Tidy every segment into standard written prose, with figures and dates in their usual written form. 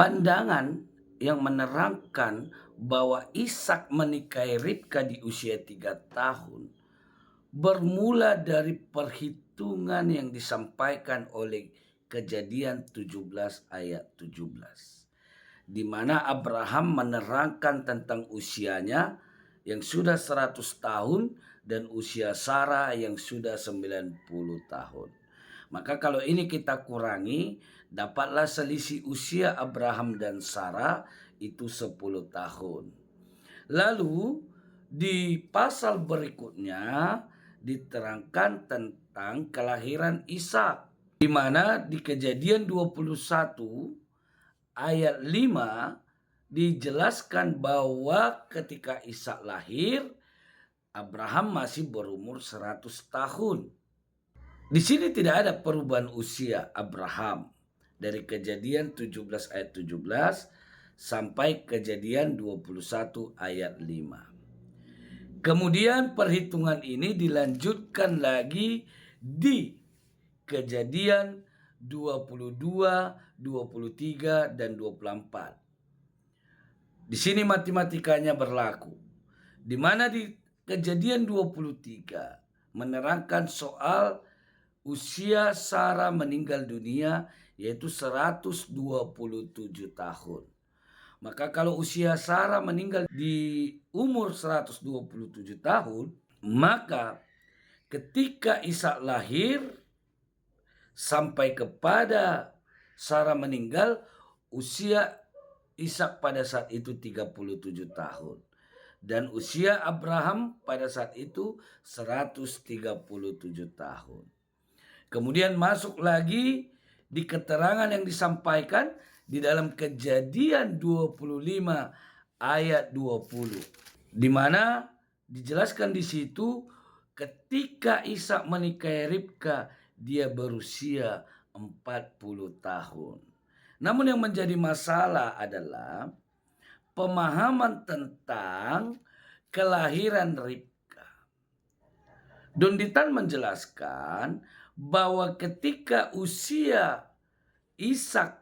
Pandangan yang menerangkan bahwa Ishak menikahi Ribka di usia 3 tahun bermula dari perhitungan yang disampaikan oleh Kejadian 17 ayat 17, di mana Abraham menerangkan tentang usianya yang sudah 100 tahun dan usia Sarah yang sudah 90 tahun. Maka kalau ini kita kurangi, dapatlah selisih usia Abraham dan Sarah itu 10 tahun. Lalu di pasal berikutnya diterangkan tentang kelahiran Ishak, di mana di Kejadian 21 ayat 5 dijelaskan bahwa ketika Ishak lahir, Abraham masih berumur 100 tahun. Di sini tidak ada perubahan usia Abraham dari Kejadian 17 ayat 17 sampai Kejadian 21 ayat 5. Kemudian perhitungan ini dilanjutkan lagi di Kejadian 22, 23, dan 24. Di sini matematikanya berlaku. Di mana di Kejadian 23 menerangkan soal usia Sarah meninggal dunia yaitu 127 tahun. Maka kalau usia Sarah meninggal di umur 127 tahun, maka ketika Ishak lahir sampai kepada Sarah meninggal, usia Ishak pada saat itu 37 tahun. Dan usia Abraham pada saat itu 137 tahun. Kemudian masuk lagi di keterangan yang disampaikan di dalam Kejadian 25 ayat 20. Di mana dijelaskan di situ ketika Ishak menikahi Ribka dia berusia 40 tahun. Namun yang menjadi masalah adalah pemahaman tentang kelahiran Ribka. Don Ditan menjelaskan bahwa ketika usia Ishak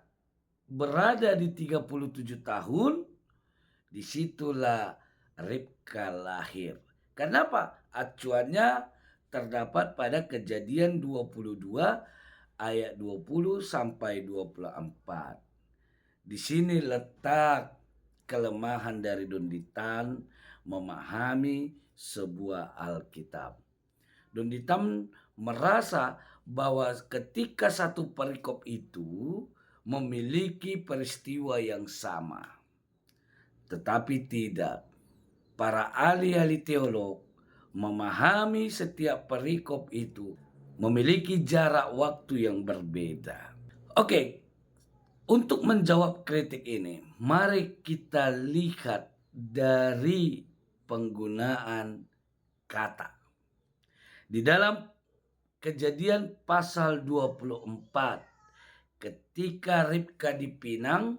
berada di 37 tahun, disitulah Ribka lahir. Kenapa? Acuannya terdapat pada Kejadian 22 ayat 20 sampai 24. Di sini letak kelemahan dari Don Ditan memahami sebuah Alkitab. Don Ditan merasa bahwa ketika satu perikop itu memiliki peristiwa yang sama. Tetapi tidak. Para ahli-ahli teolog memahami setiap perikop itu memiliki jarak waktu yang berbeda. Oke, untuk menjawab kritik ini, mari kita lihat dari penggunaan kata. Di dalam Kejadian pasal 24, ketika Ribka dipinang,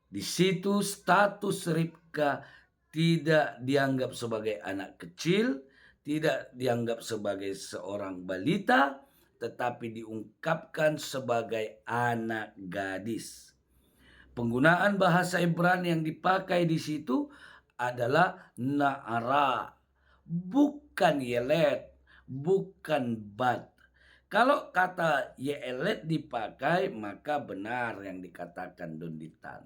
di situ status Ribka tidak dianggap sebagai anak kecil, tidak dianggap sebagai seorang balita, tetapi diungkapkan sebagai anak gadis. Penggunaan bahasa Ibrani yang dipakai di situ adalah na'ara, bukan yelet, bukan bat. Kalau kata yelet dipakai, maka benar yang dikatakan Don Ditan.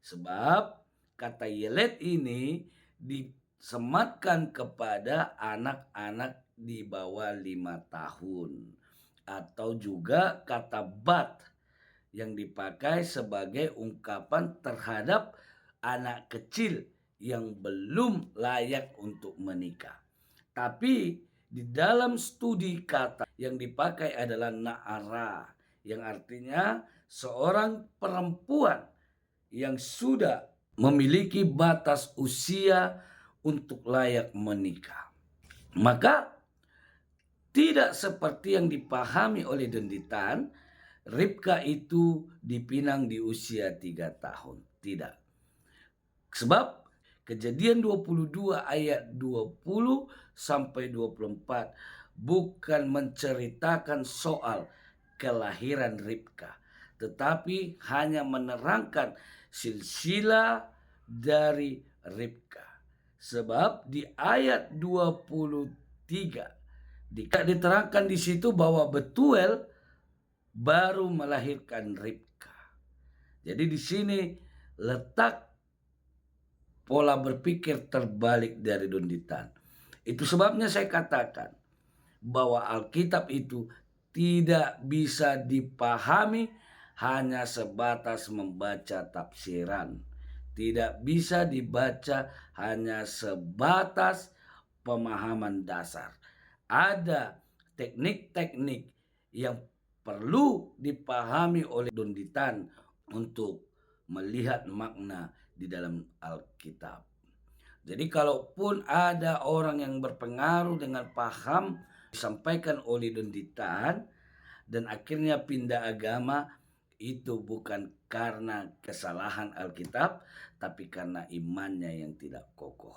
Sebab kata yelet ini disematkan kepada anak-anak di bawah 5 tahun. Atau juga kata bat yang dipakai sebagai ungkapan terhadap anak kecil yang belum layak untuk menikah. Tapi di dalam studi kata yang dipakai adalah na'ara, yang artinya seorang perempuan yang sudah memiliki batas usia untuk layak menikah. Maka tidak seperti yang dipahami oleh Don Ditan, Ribka itu dipinang di usia 3 tahun. Tidak. Sebab Kejadian 22 ayat 20 sampai 24 bukan menceritakan soal kelahiran Ribka, tetapi hanya menerangkan silsilah dari Ribka. Sebab di ayat 23 diterangkan di situ bahwa Betuel baru melahirkan Ribka. Jadi di sini letak pola berpikir terbalik dari Donditan. Itu sebabnya saya katakan bahwa Alkitab itu tidak bisa dipahami hanya sebatas membaca tafsiran. Tidak bisa dibaca hanya sebatas pemahaman dasar. Ada teknik-teknik yang perlu dipahami oleh Donditan untuk melihat makna di dalam Alkitab. Jadi kalaupun ada orang yang berpengaruh dengan paham disampaikan oleh Donditan dan akhirnya pindah agama, itu bukan karena kesalahan Alkitab, tapi karena imannya yang tidak kokoh.